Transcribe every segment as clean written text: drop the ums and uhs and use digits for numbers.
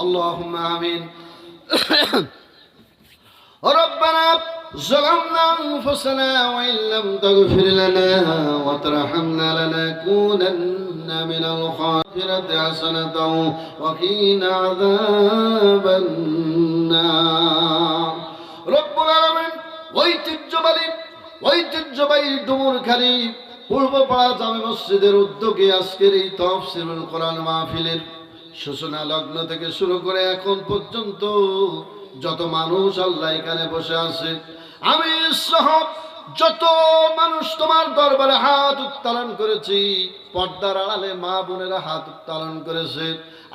اللهم آمين. ربنا ظلمنا أنفسنا وإن لم تغفر لنا وترحمنا لنكونن من الخاسرين حسنة وقنا عذاب النار. رب العالمين ঐতিহ্যবাহী ডুমুরখালী পূর্বপাড়া জামে মসজিদের উদ্যোগে আজকের এই তাফসীরুল কোরআন মাহফিলের সূচনা লগ্ন থেকে শুরু করে এখন পর্যন্ত যত মানুষ আল্লাহ এখানে বসে আছে, আমি সহ যত মানুষ তোমার দরবারে হাত উত্তোলন করেছি, পর্দার আড়ালে মা বোনেরা হাত উত্তোলন করেছে,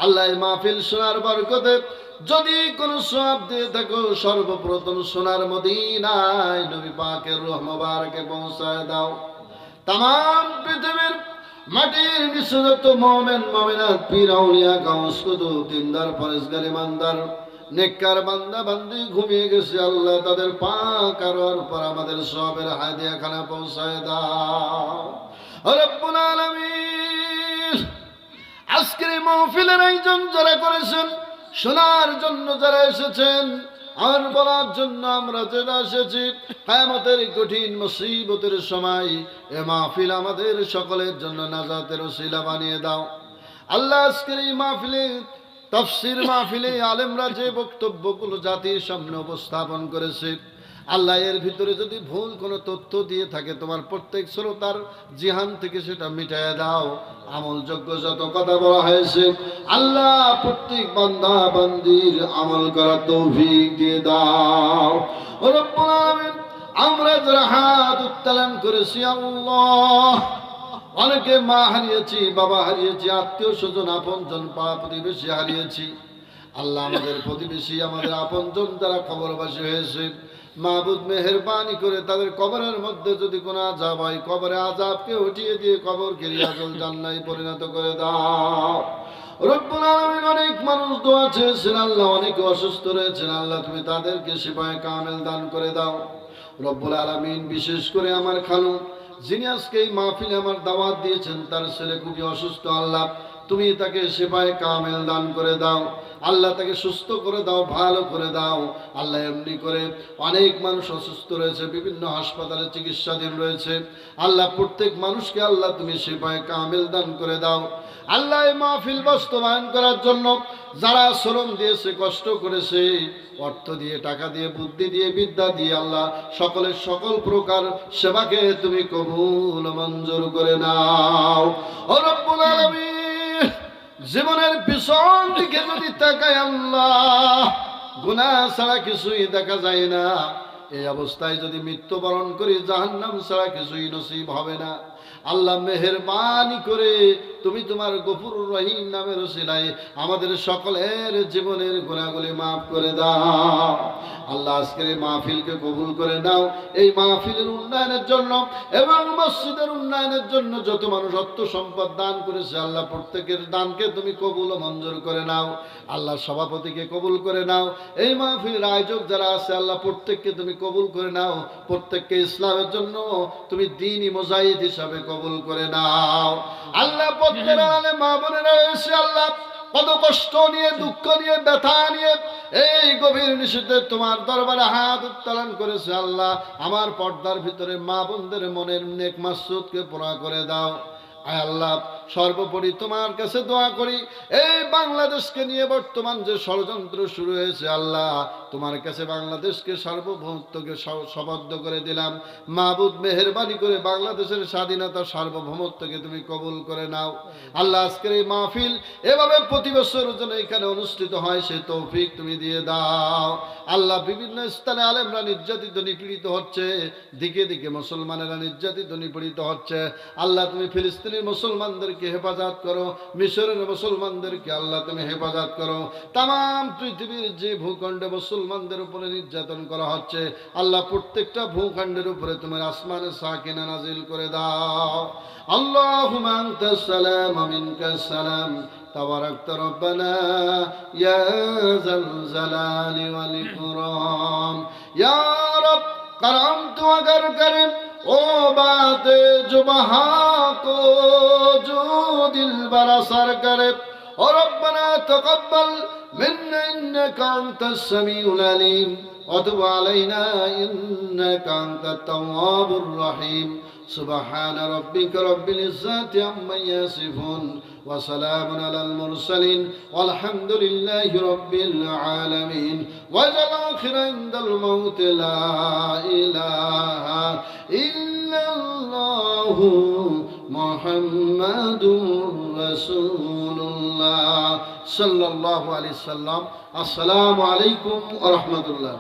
আল্লাহ মাহফিল শোনার বরকতে যদি কোনো সওয়াব দিয়ে থাকো সর্বপ্রথম সোনার মদিনায় নবী পাকের রূহ মোবারকে পৌঁছায় দাও। তামাম পৃথিবীর মাটির নিচে যত মুমিন মুমিনাত পীর আউলিয়া গাউস কুতুব দিনদার পরেশগার ইমানদার নেককার বান্দা বান্দি ঘুমিয়ে গেছে, আল্লাহ তাদের পাক আরওয়ার উপর আমাদের সবের হাদিয়া খানা পৌঁছায় দাও রব্বুল আলামিন। আজকের এই মাহফিলের আয়োজন যারা করেছেন, শোনার জন্য যারা এসেছেন, আর বলার জন্য আমরা যারা এসেছি, কিয়ামতের কঠিন মুসিবতের সময় এ মাহফিল আমাদের সকলের জন্য নাজাতের ওসিলা বানিয়ে দাও আল্লাহ। আজকের এই মাহফিলে তাফসীর মাহফিলে আলেমরা যে বক্তব্যগুলো জাতির সামনে উপস্থাপন করেছে, আল্লাহ এর ভিতরে যদি ভুল কোনো তথ্য দিয়ে থাকে তোমার প্রত্যেক শ্রোতার জিহান থেকে সেটা মিটাইয়া দাও। আমলযোগ্য যত কথা বলা হয়েছে আল্লাহ প্রত্যেক বান্দা বান্দির আমল করার তৌফিক দিয়ে দাও রব্বুল আলামিন। আমরা যারা হাত উত্তোলন করেছি আল্লাহ, অনেকে মা হারিয়েছি, বাবা হারিয়েছি, আত্মীয় স্বজন আপনজন পাড়া প্রতিবেশী হারিয়েছি। আল্লাহ আমাদের প্রতিবেশী আমাদের আপনজন যারা কবরবাসী হয়েছে, মাহবুব মেহেরবানি করে তাদের কবরের মধ্যে যদি কোনো আযাব হয়, কবরে আযাবকে উঠিয়ে দিয়ে কবরকে রিয়াজুল জান্নাতে পরিণত করে দাও রব্বুল আলামিন। অনেক মানুষ দোয়া চেয়েছেন আল্লাহ, অনেকে অসুস্থ রয়েছেন আল্লাহ, তুমি তাদেরকে শিফায়ে কামেল দান করে দাও রব্বুল আলামিন। বিশেষ করে আমার খালু যিনি আজকে এই মাহফিলে আমার দাওয়াত দিয়েছেন, তার ছেলে খুবই অসুস্থ, আল্লাহ তুমি তাকে শিফায়ে কামেল দান করে দাও আল্লাহ, তাকে সুস্থ করে দাও, ভালো করে দাও আল্লাহ। এমনি করে অনেক মানুষ অসুস্থ রয়েছে, বিভিন্ন হাসপাতালে চিকিৎসাধীন রয়েছে আল্লাহ, প্রত্যেক মানুষকে আল্লাহ তুমি শিফায়ে কামেল দান করে দাও আল্লাহ। এই মাহফিল বাস্তবায়ন করার জন্য যারা শ্রম দিয়েছে, কষ্ট করেছে, অর্থ দিয়ে, টাকা দিয়ে, বুদ্ধি দিয়ে, বিদ্যা দিয়ে আল্লাহ সকলের সকল প্রকার সেবাকে তুমি কবুল মঞ্জুর করে নাও ও রব্বুল আলামিন। জীবনের পিছন দিকে যদি তাকাই আল্লাহ, গুনাহ ছাড়া কিছুই দেখা যায় না। এই অবস্থায় যদি মৃত্যুবরণ করি, জাহান্নাম ছাড়া কিছুই নসিব হবে না। আল্লাহ মেহেরবানি করে তুমি তোমার গফুরুর রহিম নামের ওসিলায় আমাদের সকলের জীবনের গুনাহগুলি মাফ করে দাও আল্লাহ। আজকের এই মাহফিলকে কবুল করে নাও। এই মাহফিলের উন্নয়নের জন্য এবং মসজিদের উন্নয়নের জন্য যত মানুষ অর্থ সম্পদ দান করেছে আল্লাহ, প্রত্যেকের দানকে তুমি কবুল ও মঞ্জুর করে নাও আল্লাহ। সভাপতিকে কবুল করে নাও, এই মাহফিলের আয়োজক যারা আছে আল্লাহ প্রত্যেককে তুমি কবুল করে নাও, প্রত্যেককে ইসলামের জন্য তুমি দ্বীনি মুজাহিদ হিসাবে কবুল করে নাও আল্লাহ। প্রত্যেক আলে মা বোনেরা এসে আল্লাহ কত কষ্ট নিয়ে, দুঃখ নিয়ে, ব্যথা নিয়ে এই গভীর নিশীথে তোমার দরবারে হাত উত্তোলন করেছে আল্লাহ। আমার পর্দার ভিতরে মা বোনদের মনের নেক মাকসুদকে পুরা করে দাও আয় আল্লাহ। সর্বোপরি তোমার কাছে দোয়া করি, এই বাংলাদেশকে নিয়ে বর্তমান যে ষড়যন্ত্র শুরু হয়েছে আল্লাহ, তোমার কাছে বাংলাদেশকে সার্বভৌমত্বকে শপথ করে দিলাম। মাহবুব মেহেরবানি করে বাংলাদেশের স্বাধীনতা সার্বভৌমত্বকে তুমি কবুল করে নাও আল্লাহ। আজকের এই মাহফিল এভাবে প্রতি বছর যেন এখানে অনুষ্ঠিত হয় সে তৌফিক তুমি দিয়ে দাও আল্লাহ। বিভিন্ন স্থানে আলেমরা নির্যাতিত নিপীড়িত হচ্ছে, দিকে দিকে মুসলমানেরা নির্যাতিত নিপীড়িত হচ্ছে আল্লাহ। তুমি ফিলিস্তিনের মুসলমানদেরকে হেফাজত করো, মিশরের মুসলমানদেরকে আল্লাহ তুমি হেফাজত করো। তাম পৃথিবীর যে ভূখণ্ডে মুসলমানদের উপরে নির্যাতন করা হচ্ছে আল্লাহ, প্রত্যেকটা ভূখণ্ডের উপরে তোমার আসমানে সাকিনা নাজিল করে দাও। আল্লাহুম্মা আনতাস সালাম ওয়া মিনকাস সালাম তাবারাকতা রব্বানা ইয়া যাল জালালি ওয়াল ইকরাম। ইয়া রব করম তো अगर करे ओ बात जो बहा को जो दिल बरा सर करे وربنا تقبل منا إنك أنت السميع العليم وتب علينا إنك أنت التواب الرحيم سبحان ربك رب العزة عما يصفون وسلام على المرسلين والحمد لله رب العالمين وجل آخر عند الموت لا إله إلا الله محمد رسول الله صلى الله عليه وسلم السلام عليكم ورحمة الله